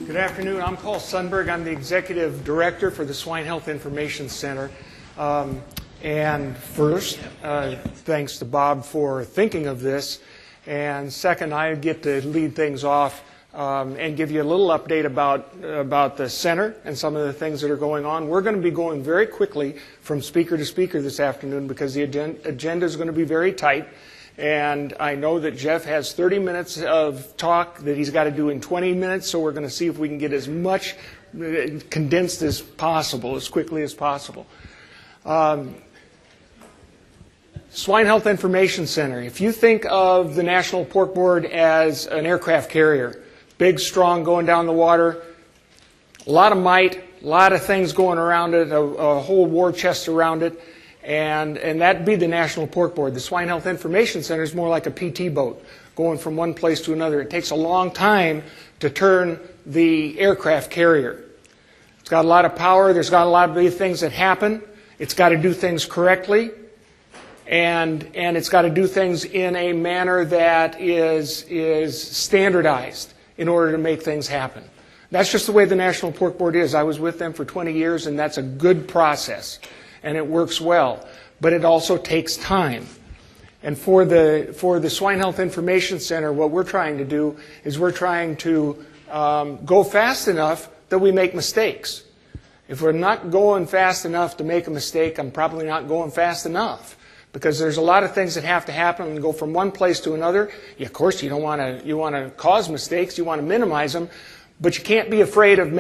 Good afternoon. I'm Paul Sundberg. I'm the Executive Director for the Swine Health Information Center. And first, thanks to Bob for thinking of this. And second, I get to lead things off and give you a little update about the center and some of the things that are going on. We're going to be going very quickly from speaker to speaker this afternoon because the agenda is going to be very tight. And I know that Jeff has 30 minutes of talk that he's got to do in 20 minutes, so we're going to see if we can get as much condensed as possible, as quickly as possible. Swine Health Information Center. If you think of the National Pork Board as an aircraft carrier, big, strong, going down the water, a lot of might, a lot of things going around it, a whole war chest around it. And that'd be the National Pork Board. The Swine Health Information Center is more like a PT boat, going from one place to another. It takes a long time to turn the aircraft carrier. It's got a lot of power. There's got a lot of big things that happen. It's got to do things correctly. And it's got to do things in a manner that is standardized in order to make things happen. That's just the way the National Pork Board is. I was with them for 20 years, and that's a good process. And it works well, but it also takes time. And for the Swine Health Information Center, what we're trying to do is we're trying to go fast enough that we make mistakes. If we're not going fast enough to make a mistake, I'm probably not going fast enough, because there's a lot of things that have to happen and go from one place to another. Of course, you want to cause mistakes, you want to minimize them, but you can't be afraid of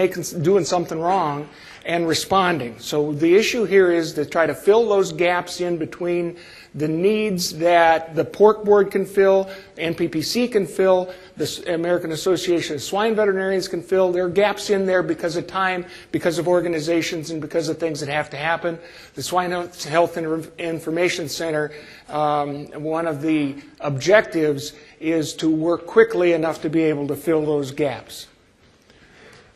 doing something wrong and responding. So the issue here is to try to fill those gaps in between the needs that the Pork Board can fill, NPPC can fill, the American Association of Swine Veterinarians can fill. There are gaps in there because of time, because of organizations, and because of things that have to happen. The Swine Health Information Center, one of the objectives is to work quickly enough to be able to fill those gaps.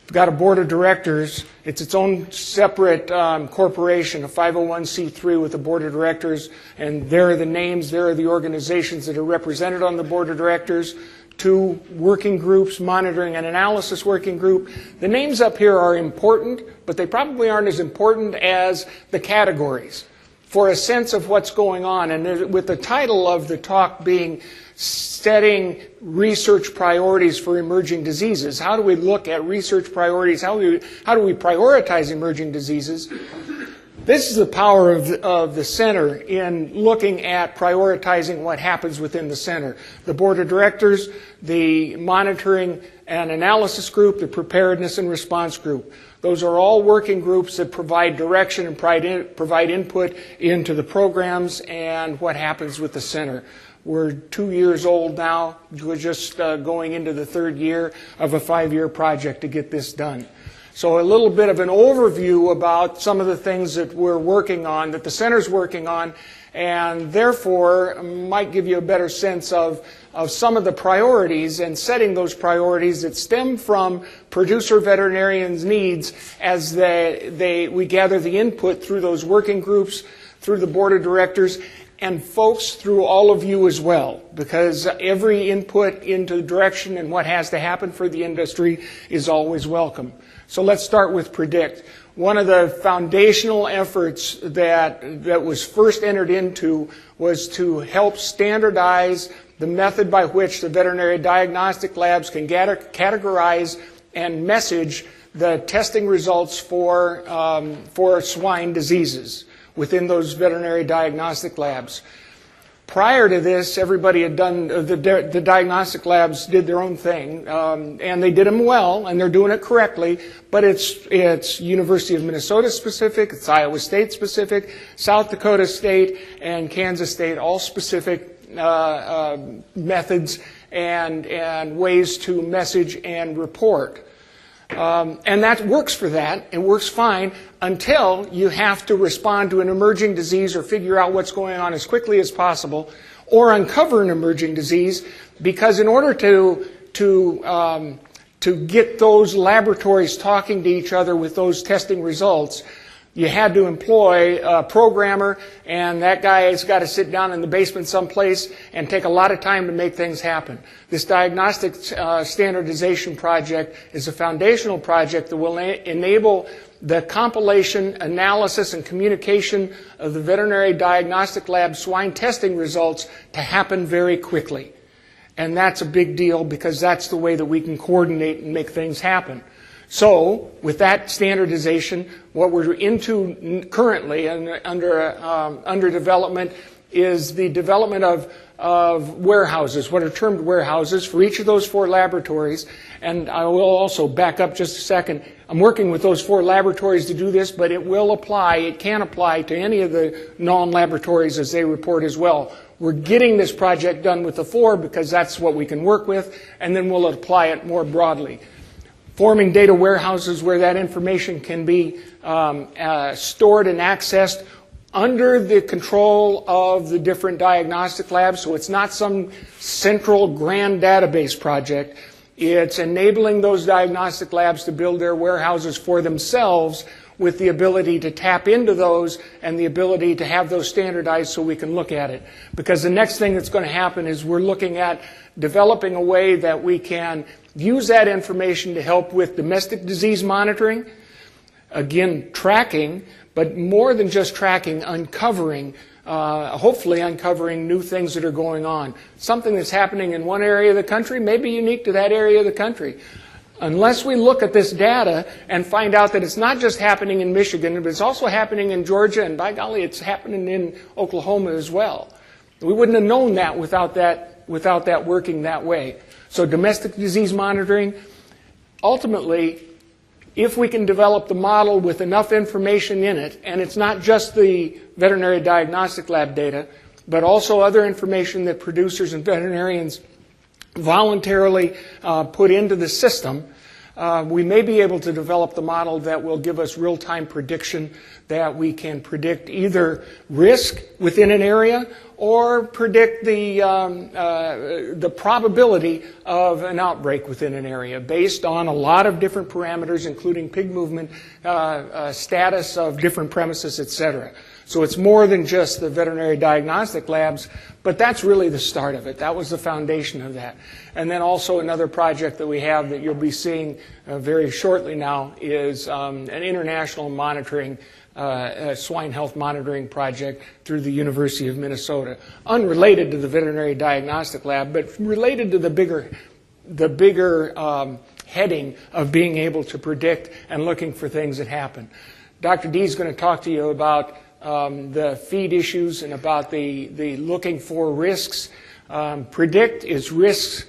We've got a board of directors. It's its own separate corporation, a 501c3 with a board of directors, and there are the names, there are the organizations that are represented on the board of directors, 2 working groups, monitoring and analysis working group. The names up here are important, but they probably aren't as important as the categories for a sense of what's going on. And with the title of the talk being setting research priorities for emerging diseases. How do we look at research priorities? How do we prioritize emerging diseases? This is the power of the center in looking at prioritizing what happens within the center. The board of directors, the monitoring and analysis group, the preparedness and response group. Those are all working groups that provide direction and provide input into the programs and what happens with the center. We're 2 years old now. We're just going into the 3rd year of a 5-year project to get this done. So a little bit of an overview about some of the things that we're working on, that the center's working on, and therefore might give you a better sense of some of the priorities and setting those priorities that stem from producer veterinarians' needs as we gather the input through those working groups, through the board of directors, and folks, through all of you as well, because every input into the direction and what has to happen for the industry is always welcome. So let's start with PREDICT. One of the foundational efforts that was first entered into was to help standardize the method by which the veterinary diagnostic labs can categorize and message the testing results for swine diseases within those veterinary diagnostic labs. Prior to this, everybody had done, the diagnostic labs did their own thing, and they did them well, and they're doing it correctly, but it's University of Minnesota specific, it's Iowa State specific, South Dakota State, and Kansas State, all specific methods and ways to message and report. And that works for that. It works fine until you have to respond to an emerging disease or figure out what's going on as quickly as possible, or uncover an emerging disease, because in order to get those laboratories talking to each other with those testing results, you had to employ a programmer, and that guy has got to sit down in the basement someplace and take a lot of time to make things happen. This diagnostic standardization project is a foundational project that will enable the compilation, analysis, and communication of the veterinary diagnostic lab swine testing results to happen very quickly. And that's a big deal because that's the way that we can coordinate and make things happen. So, with that standardization, what we're into currently and under development is the development of warehouses, what are termed warehouses, for each of those 4 laboratories. And I will also back up just a second. I'm working with those 4 laboratories to do this, but it will apply, it can apply to any of the non-laboratories as they report as well. We're getting this project done with the 4 because that's what we can work with, and then we'll apply it more broadly. Forming data warehouses where that information can be stored and accessed under the control of the different diagnostic labs. So it's not some central grand database project. It's enabling those diagnostic labs to build their warehouses for themselves with the ability to tap into those and the ability to have those standardized so we can look at it. Because the next thing that's going to happen is we're looking at developing a way that we can use that information to help with domestic disease monitoring, again, tracking, but more than just tracking, uncovering, hopefully uncovering new things that are going on. Something that's happening in one area of the country may be unique to that area of the country. Unless we look at this data and find out that it's not just happening in Michigan, but it's also happening in Georgia, and by golly, it's happening in Oklahoma as well. We wouldn't have known that without that working that way. So domestic disease monitoring, ultimately, if we can develop the model with enough information in it, and it's not just the veterinary diagnostic lab data, but also other information that producers and veterinarians voluntarily put into the system, we may be able to develop the model that will give us real-time prediction, that we can predict either risk within an area or predict the probability of an outbreak within an area based on a lot of different parameters, including pig movement, status of different premises, etc. So it's more than just the veterinary diagnostic labs, but that's really the start of it. That was the foundation of that. And then also another project that we have that you'll be seeing very shortly now is an international monitoring, swine health monitoring project through the University of Minnesota. Unrelated to the veterinary diagnostic lab, but related to the bigger heading of being able to predict and looking for things that happen. Dr. D is going to talk to you about the feed issues and about the looking for risks. Predict is risks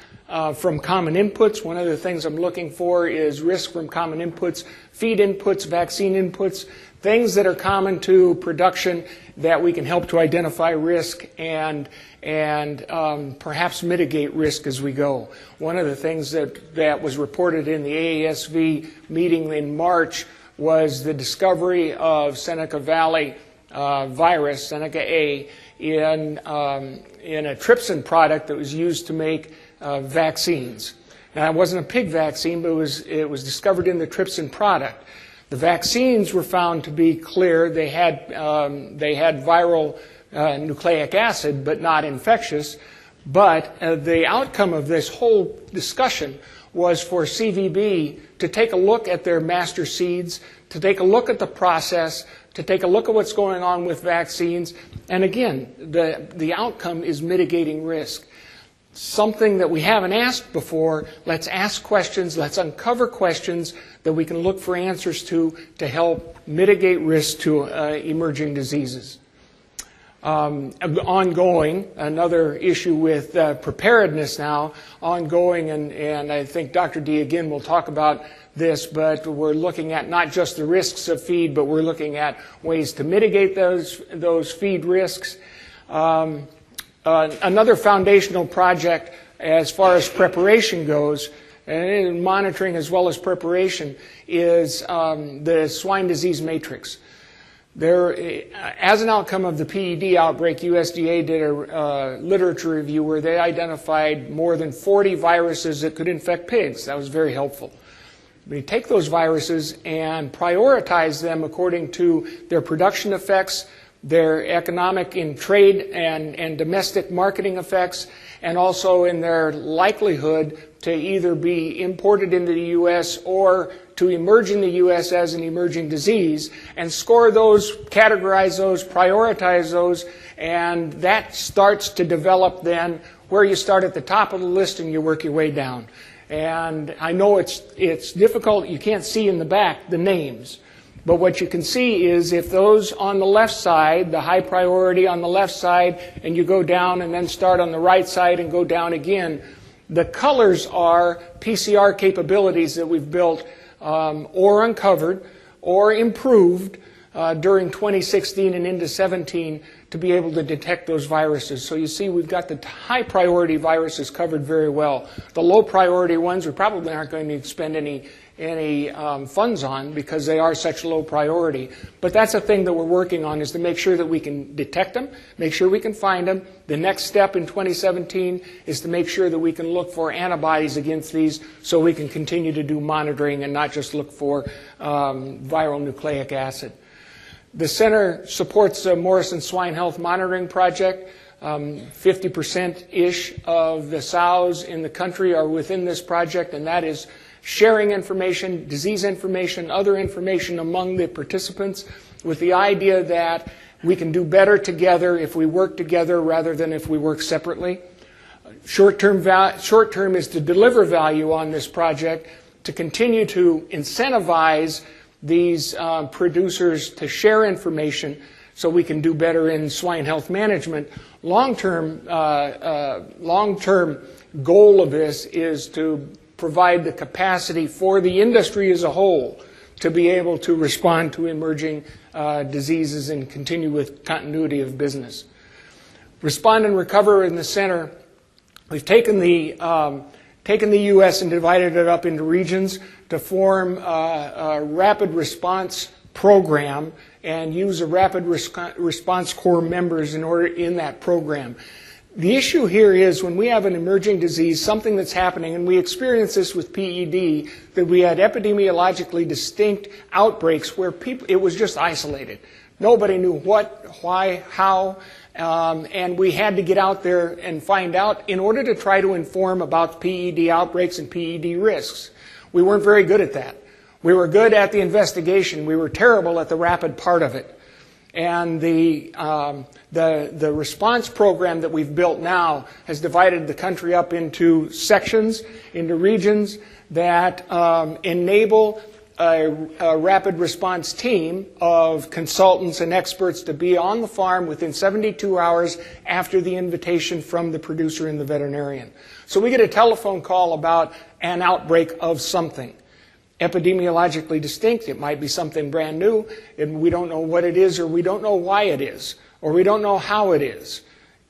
from common inputs. One of the things I'm looking for is risk from common inputs, feed inputs, vaccine inputs, things that are common to production that we can help to identify risk and perhaps mitigate risk as we go. One of the things that was reported in the AASV meeting in March was the discovery of Seneca Valley virus, Seneca A, in a trypsin product that was used to make vaccines. Now, it wasn't a pig vaccine, but it was discovered in the trypsin product. The vaccines were found to be clear. They had viral nucleic acid, but not infectious. But the outcome of this whole discussion was for CVB to take a look at their master seeds, to take a look at the process, to take a look at what's going on with vaccines. And again, the outcome is mitigating risk. Something that we haven't asked before, let's ask questions, let's uncover questions that we can look for answers to help mitigate risk to emerging diseases. Ongoing, another issue with preparedness now, ongoing, and I think Dr. D again will talk about this, but we're looking at not just the risks of feed, but we're looking at ways to mitigate those feed risks. Another foundational project as far as preparation goes, and monitoring as well as preparation, is the swine disease matrix. As an outcome of the PED outbreak, USDA did a literature review where they identified more than 40 viruses that could infect pigs. That was very helpful. We take those viruses and prioritize them according to their production effects, their economic in trade and domestic marketing effects, and also in their likelihood to either be imported into the U.S. or to emerge in the U.S. as an emerging disease, and score those, categorize those, prioritize those, and that starts to develop then where you start at the top of the list and you work your way down. And I know it's difficult, you can't see in the back the names, but what you can see is if those on the left side, the high priority on the left side, and you go down and then start on the right side and go down again, the colors are PCR capabilities that we've built or uncovered or improved during 2016 and into 17 to be able to detect those viruses. So you see we've got the high priority viruses covered very well. The low priority ones we probably aren't going to expend any funds on because they are such low priority. But that's a thing that we're working on, is to make sure that we can detect them, make sure we can find them. The next step in 2017 is to make sure that we can look for antibodies against these so we can continue to do monitoring and not just look for viral nucleic acid. The center supports the Morrison Swine Health Monitoring Project. 50%-ish of the sows in the country are within this project, and that is sharing information, disease information, other information among the participants with the idea that we can do better together if we work together rather than if we work separately. Short-term is to deliver value on this project, to continue to incentivize these producers to share information so we can do better in swine health management. Long-term goal of this is to provide the capacity for the industry as a whole to be able to respond to emerging diseases and continue with continuity of business. Respond and Recover in the center, we've taken the U.S. and divided it up into regions to form a rapid response program and use a rapid response corps members in that program. The issue here is when we have an emerging disease, something that's happening, and we experienced this with PED, that we had epidemiologically distinct outbreaks where it was just isolated. Nobody knew what, why, how, and we had to get out there and find out in order to try to inform about PED outbreaks and PED risks. We weren't very good at that. We were good at the investigation. We were terrible at the rapid part of it. And the response program that we've built now has divided the country up into sections, into regions that enable a rapid response team of consultants and experts to be on the farm within 72 hours after the invitation from the producer and the veterinarian. So we get a telephone call about an outbreak of something. Epidemiologically distinct, it might be something brand new, and we don't know what it is, or we don't know why it is, or we don't know how it is.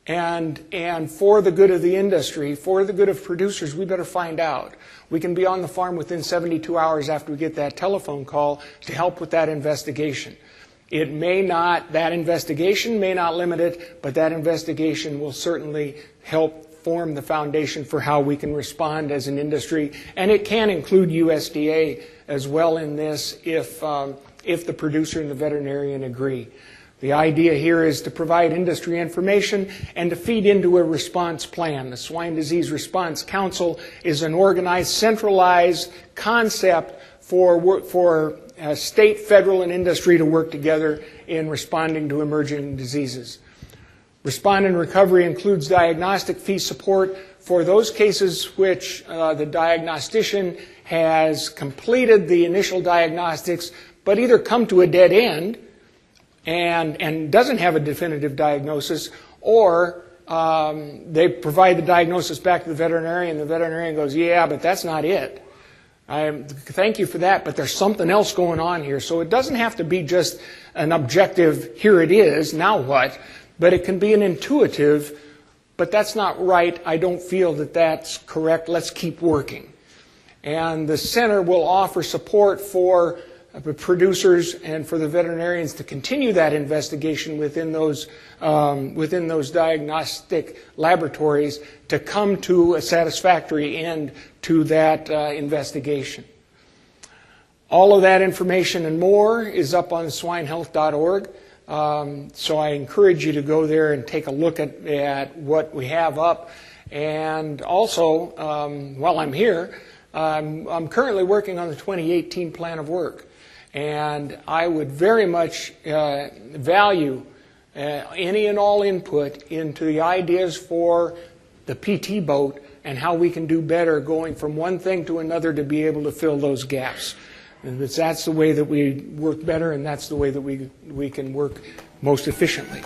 And for the good of the industry, for the good of producers, we better find out. We can be on the farm within 72 hours after we get that telephone call to help with that investigation. That investigation may not limit it, but that investigation will certainly help form the foundation for how we can respond as an industry. And it can include USDA as well in this if the producer and the veterinarian agree. The idea here is to provide industry information and to feed into a response plan. The Swine Disease Response Council is an organized, centralized concept for state, federal, and industry to work together in responding to emerging diseases. Respond and Recovery includes diagnostic fee support for those cases which the diagnostician has completed the initial diagnostics but either come to a dead end and doesn't have a definitive diagnosis, or they provide the diagnosis back to the veterinarian, and the veterinarian goes, yeah, but that's not it. Thank you for that, but there's something else going on here. So it doesn't have to be just an objective, here it is, now what? But it can be an intuitive, but that's not right, I don't feel that that's correct, let's keep working. And the center will offer support for the producers and for the veterinarians to continue that investigation within those diagnostic laboratories to come to a satisfactory end to that investigation. All of that information and more is up on swinehealth.org. So I encourage you to go there and take a look at what we have up. And also, while I'm here, I'm currently working on the 2018 plan of work. And I would very much value any and all input into the ideas for the PT boat and how we can do better going from one thing to another to be able to fill those gaps. And that's the way that we work better, and that's the way that we can work most efficiently.